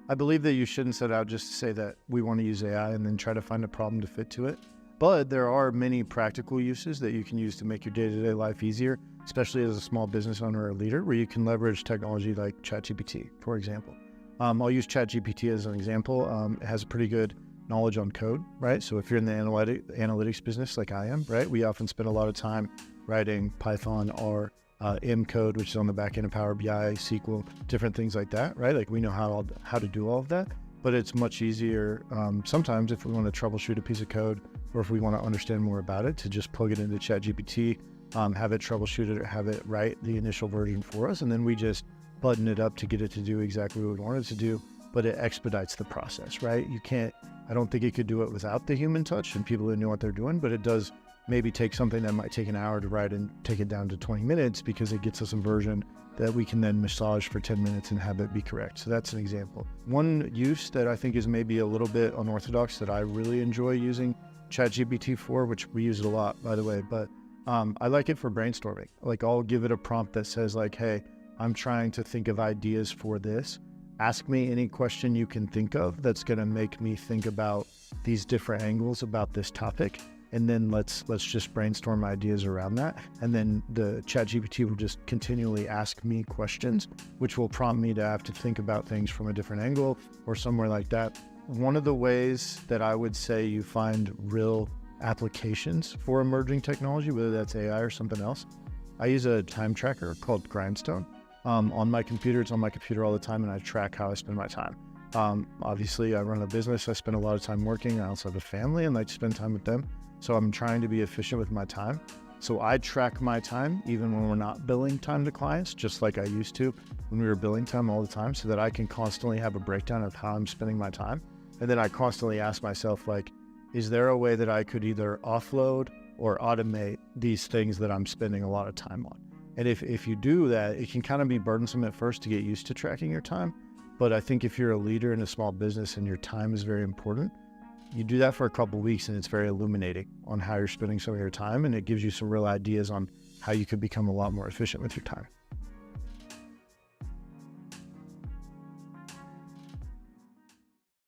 I believe that you shouldn't set out just to say that we want to use AI and then try to find a problem to fit to it. But there are many practical uses that you can use to make your day-to-day life easier, especially as a small business owner or leader, where you can leverage technology like ChatGPT, for example. I'll use ChatGPT as an example. It has a pretty good knowledge on code, right? So if you're in the analytics business like I am, right, we often spend a lot of time writing Python, R, M code, which is on the back end of Power BI, SQL, different things like that, right? Like we know how to do all of that, but it's much easier sometimes if we want to troubleshoot a piece of code or if we want to understand more about it to just plug it into ChatGPT, have it troubleshoot it or have it write the initial version for us. And then we just button it up to get it to do exactly what we want it to do, but it expedites the process, right? I don't think it could do it without the human touch and people who know what they're doing, but it does maybe take something that might take an hour to write and take it down to 20 minutes because it gets us a version that we can then massage for 10 minutes and have it be correct. So that's an example. One use that I think is maybe a little bit unorthodox that I really enjoy using ChatGPT for, which we use it a lot, by the way, but I like it for brainstorming. Like I'll give it a prompt that says like, hey, I'm trying to think of ideas for this. Ask me any question you can think of that's going to make me think about these different angles about this topic. And then let's just brainstorm ideas around that. And then the ChatGPT will just continually ask me questions, which will prompt me to have to think about things from a different angle or somewhere like that. One of the ways that I would say you find real applications for emerging technology, whether that's AI or something else, I use a time tracker called Grindstone. On my computer, it's on my computer all the time, and I track how I spend my time. Obviously, I run a business. I spend a lot of time working. I also have a family and like to spend time with them. So I'm trying to be efficient with my time. So I track my time even when we're not billing time to clients, just like I used to when we were billing time all the time, so that I can constantly have a breakdown of how I'm spending my time. And then I constantly ask myself, like, is there a way that I could either offload or automate these things that I'm spending a lot of time on? And if you do that, it can kind of be burdensome at first to get used to tracking your time. But I think if you're a leader in a small business and your time is very important, you do that for a couple of weeks and it's very illuminating on how you're spending some of your time. And it gives you some real ideas on how you could become a lot more efficient with your time.